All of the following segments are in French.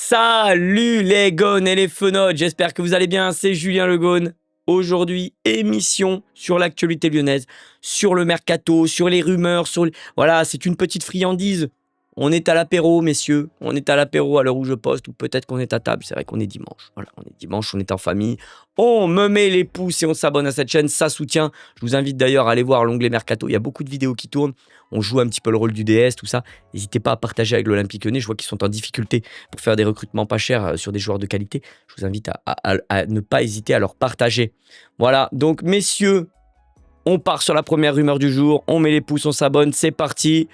Salut les gones et les fenotes, j'espère que vous allez bien, c'est Julien Le Gone. Aujourd'hui, émission sur l'actualité lyonnaise, sur le mercato, sur les rumeurs, Voilà, c'est une petite friandise. On est à l'apéro, messieurs, on est à l'apéro à l'heure où je poste, ou peut-être qu'on est à table, c'est vrai qu'on est dimanche. Voilà, on est dimanche, on est en famille, on me met les pouces et on s'abonne à cette chaîne, ça soutient. Je vous invite d'ailleurs à aller voir l'onglet mercato, il y a beaucoup de vidéos qui tournent, on joue un petit peu le rôle du DS, tout ça. N'hésitez pas à partager avec l'Olympique Lyonnais, je vois qu'ils sont en difficulté pour faire des recrutements pas chers sur des joueurs de qualité. Je vous invite à ne pas hésiter à leur partager. Voilà, donc messieurs, on part sur la première rumeur du jour, on met les pouces, on s'abonne, c'est parti.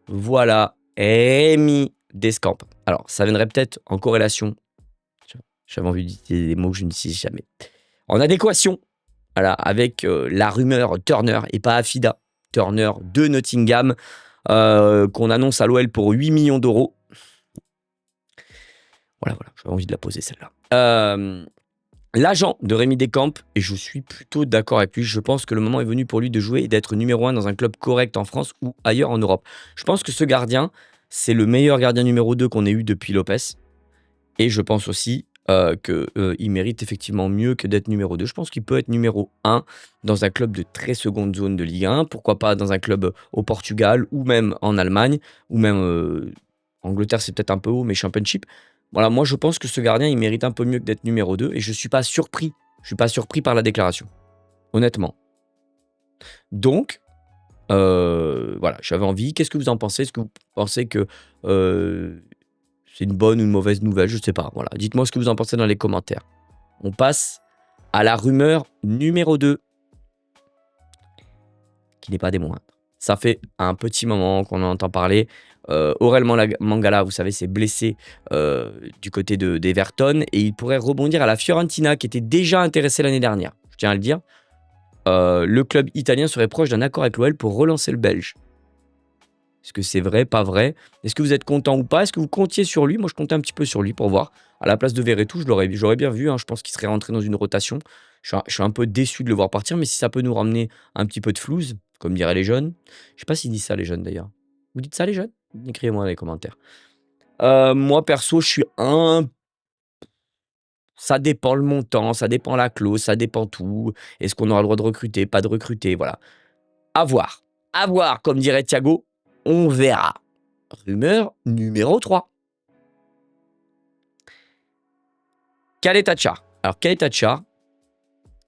Voilà, Rémi Descamps. Alors, ça viendrait peut-être en corrélation, j'avais envie d'utiliser des mots que je n'utilise jamais, en adéquation, voilà, avec la rumeur Turner et pas Afida. Turner de Nottingham, qu'on annonce à l'OL pour 8 millions d'euros. Voilà, j'avais envie de la poser celle-là. L'agent de Rémi Descamps, et je suis plutôt d'accord avec lui, je pense que le moment est venu pour lui de jouer et d'être numéro 1 dans un club correct en France ou ailleurs en Europe. Je pense que ce gardien, c'est le meilleur gardien numéro 2 qu'on ait eu depuis Lopez. Et je pense aussi qu'il mérite effectivement mieux que d'être numéro 2. Je pense qu'il peut être numéro 1 dans un club de très seconde zone de Ligue 1, pourquoi pas dans un club au Portugal ou même en Allemagne, ou même Angleterre, c'est peut-être un peu haut, mais Championship. Voilà, moi je pense que ce gardien, il mérite un peu mieux que d'être numéro 2 et je ne suis pas surpris. Je suis pas surpris par la déclaration, honnêtement. Donc, voilà, j'avais envie. Qu'est-ce que vous en pensez? Est-ce que vous pensez que c'est une bonne ou une mauvaise nouvelle? Je ne sais pas. Voilà, dites-moi ce que vous en pensez dans les commentaires. On passe à la rumeur numéro 2, qui n'est pas des moindres. Ça fait un petit moment qu'on en entend parler. Aurel Mangala, vous savez, s'est blessé du côté d'Everton et il pourrait rebondir à la Fiorentina qui était déjà intéressée l'année dernière. Je tiens à le dire. Le club italien serait proche d'un accord avec l'OL pour relancer le Belge. Est-ce que c'est vrai, pas vrai? Est-ce que vous êtes content ou pas? Est-ce que vous comptiez sur lui? Moi, je comptais un petit peu sur lui pour voir. À la place de Verretou, j'aurais bien vu. Je pense qu'il serait rentré dans une rotation. Je suis un peu déçu de le voir partir, mais si ça peut nous ramener un petit peu de flouze, comme diraient les jeunes. Je ne sais pas s'ils disent ça, les jeunes, d'ailleurs. Vous dites ça, les jeunes? Écrivez-moi dans les commentaires. Moi, perso, je suis ça dépend le montant, ça dépend la clause, ça dépend tout. Est-ce qu'on aura le droit de recruter, pas de recruter, voilà. À voir. À voir, comme dirait Thiago, on verra. Rumeur numéro 3. Khaled Achar. Alors, Khaled Achar,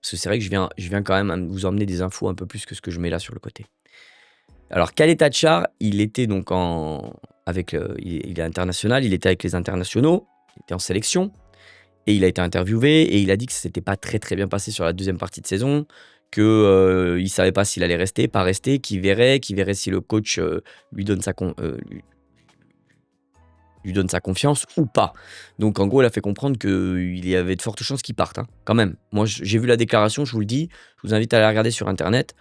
parce que c'est vrai que je viens quand même vous emmener des infos un peu plus que ce que je mets là sur le côté. Alors, Khaled Achar, il était donc il est international, il était avec les internationaux, il était en sélection, et il a été interviewé, et il a dit que ça s'était pas très très bien passé sur la deuxième partie de saison, qu'il ne savait pas s'il allait rester, pas rester, qu'il verrait si le coach lui donne sa confiance ou pas. Donc en gros, il a fait comprendre qu'il y avait de fortes chances qu'il parte, quand même. Moi, j'ai vu la déclaration, je vous le dis, je vous invite à la regarder sur Internet.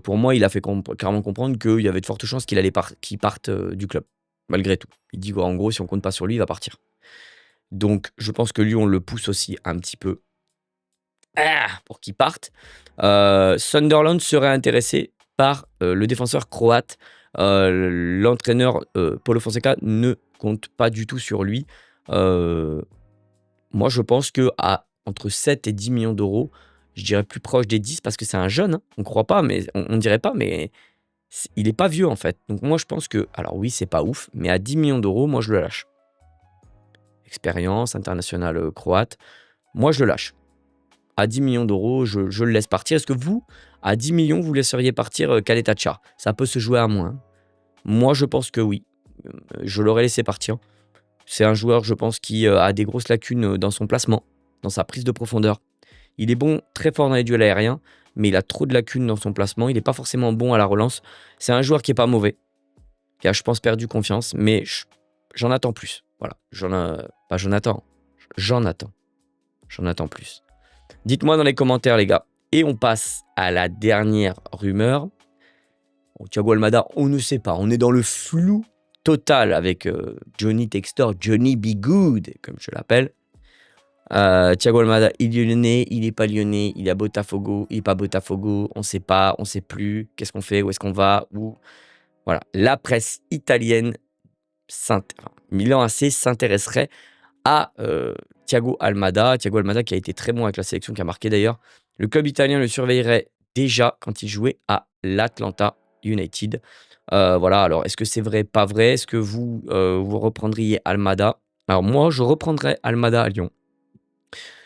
Pour moi, il a fait clairement comprendre qu'il y avait de fortes chances qu'il parte du club, malgré tout. Il dit en gros, si on compte pas sur lui, il va partir. Donc je pense que lui, on le pousse aussi un petit peu pour qu'il parte. Sunderland serait intéressé par le défenseur croate. L'entraîneur Paulo Fonseca ne compte pas du tout sur lui. Moi, je pense qu'à entre 7 et 10 millions d'euros, je dirais plus proche des 10 parce que c'est un jeune. On ne croit pas, mais on ne dirait pas, mais il n'est pas vieux en fait. Donc moi, je pense que, alors oui, c'est pas ouf, mais à 10 millions d'euros, moi, je le lâche. Expérience internationale croate, moi, je le lâche. À 10 millions d'euros, je le laisse partir. Est-ce que vous, à 10 millions, vous laisseriez partir Khaled Achar? Ça peut se jouer à moins. Moi, je pense que oui. Je l'aurais laissé partir. C'est un joueur, je pense, qui a des grosses lacunes dans son placement, dans sa prise de profondeur. Il est bon, très fort dans les duels aériens, mais il a trop de lacunes dans son placement. Il n'est pas forcément bon à la relance. C'est un joueur qui n'est pas mauvais, qui a, je pense, perdu confiance, mais j'en attends plus. Voilà, j'en attends plus. Dites-moi dans les commentaires, les gars. Et on passe à la dernière rumeur. Thiago Almada, on ne sait pas. On est dans le flou total avec Johnny Textor, Johnny Be Good, comme je l'appelle. Thiago Almada, il est lyonnais, il n'est pas lyonnais, il est à Botafogo, il n'est pas Botafogo, on ne sait pas, on ne sait plus. Qu'est-ce qu'on fait? Où est-ce qu'on va? Voilà. La presse italienne, Milan AC s'intéresserait à Thiago Almada. Thiago Almada qui a été très bon avec la sélection, qui a marqué d'ailleurs. Le club italien le surveillerait déjà quand il jouait à l'Atlanta United. Voilà, alors est-ce que c'est vrai, pas vrai? Est-ce que vous, vous reprendriez Almada? Alors moi, je reprendrais Almada à Lyon.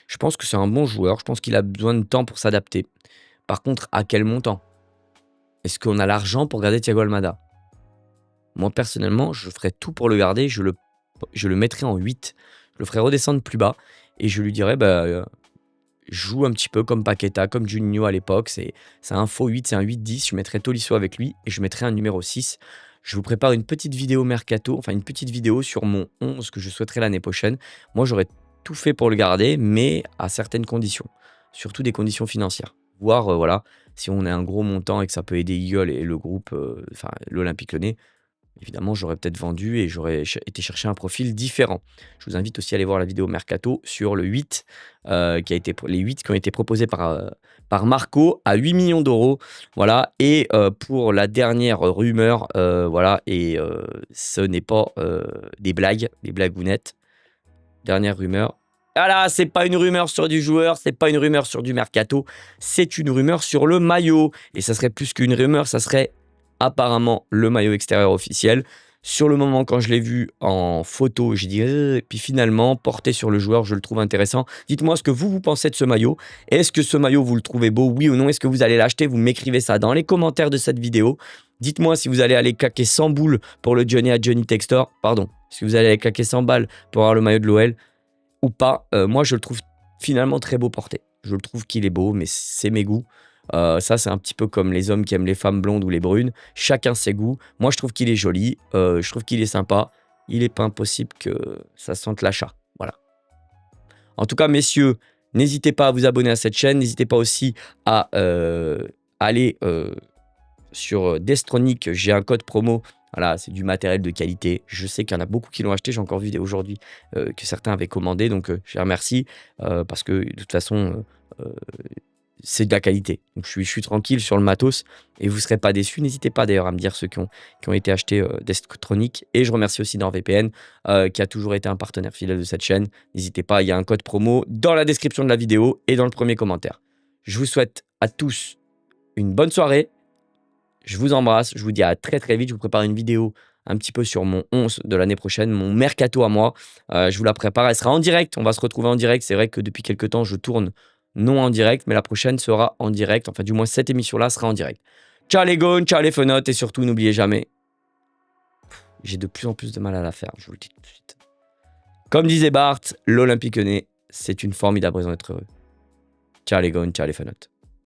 Je pense que c'est un bon joueur, je pense qu'il a besoin de temps pour s'adapter. Par contre, à quel montant? Est-ce qu'on a l'argent pour garder Thiago Almada? Moi, personnellement, je ferais tout pour le garder, je le mettrais en 8. Je le ferais redescendre plus bas et je lui dirais, bah, joue un petit peu comme Paqueta, comme Juninho à l'époque. C'est un faux 8, c'est un 8-10. Je mettrais Tolisso avec lui et je mettrais un numéro 6. Je vous prépare une petite vidéo mercato, enfin une petite vidéo sur mon 11 que je souhaiterais l'année prochaine. Moi, j'aurais tout fait pour le garder, mais à certaines conditions. Surtout des conditions financières. Voir, voilà, si on a un gros montant et que ça peut aider Eagle et le groupe, enfin l'Olympique Lyonnais. Évidemment, j'aurais peut-être vendu et j'aurais été chercher un profil différent. Je vous invite aussi à aller voir la vidéo Mercato sur le 8, les 8 qui ont été proposés par Marco à 8 millions d'euros. Voilà. Et pour la dernière rumeur, voilà, et ce n'est pas des blagounettes. Dernière rumeur. Ah là, c'est pas une rumeur sur du joueur, c'est pas une rumeur sur du mercato, c'est une rumeur sur le maillot. Et ça serait plus qu'une rumeur, ça serait apparemment le maillot extérieur officiel. Sur le moment, quand je l'ai vu en photo, j'ai dit puis finalement, porté sur le joueur, je le trouve intéressant. Dites-moi ce que vous pensez de ce maillot. Est-ce que ce maillot, vous le trouvez beau, oui ou non? Est-ce que vous allez l'acheter? Vous m'écrivez ça dans les commentaires de cette vidéo. Dites-moi si vous allez aller claquer 100 boules pour le Johnny à Johnny Textor. Pardon. Si vous allez aller claquer 100 balles pour avoir le maillot de l'OL ou pas. Moi, je le trouve finalement très beau porté. Je le trouve qu'il est beau, mais c'est mes goûts. Ça, c'est un petit peu comme les hommes qui aiment les femmes blondes ou les brunes. Chacun ses goûts. Moi, je trouve qu'il est joli. Je trouve qu'il est sympa. Il n'est pas impossible que ça sente l'achat. Voilà. En tout cas, messieurs, n'hésitez pas à vous abonner à cette chaîne. N'hésitez pas aussi à aller sur Destronic. J'ai un code promo. Voilà, c'est du matériel de qualité. Je sais qu'il y en a beaucoup qui l'ont acheté. J'ai encore vu aujourd'hui que certains avaient commandé. Donc, je les remercie parce que de toute façon, c'est de la qualité. Donc, je suis tranquille sur le matos et vous ne serez pas déçus. N'hésitez pas d'ailleurs à me dire ceux qui ont été achetés Destronic. Et je remercie aussi NordVPN qui a toujours été un partenaire fidèle de cette chaîne. N'hésitez pas, il y a un code promo dans la description de la vidéo et dans le premier commentaire. Je vous souhaite à tous une bonne soirée. Je vous embrasse, je vous dis à très très vite. Je vous prépare une vidéo un petit peu sur mon 11 de l'année prochaine, mon mercato à moi. Je vous la prépare, elle sera en direct. On va se retrouver en direct. C'est vrai que depuis quelques temps, je tourne non en direct, mais la prochaine sera en direct. Enfin, du moins, cette émission-là sera en direct. Ciao les gones, ciao les fenotes, et surtout, n'oubliez jamais, j'ai de plus en plus de mal à la faire, je vous le dis tout de suite. Comme disait Bart, l'Olympique Lyonnais, c'est une formidable raison d'être heureux. Ciao les gones, ciao les fenotes.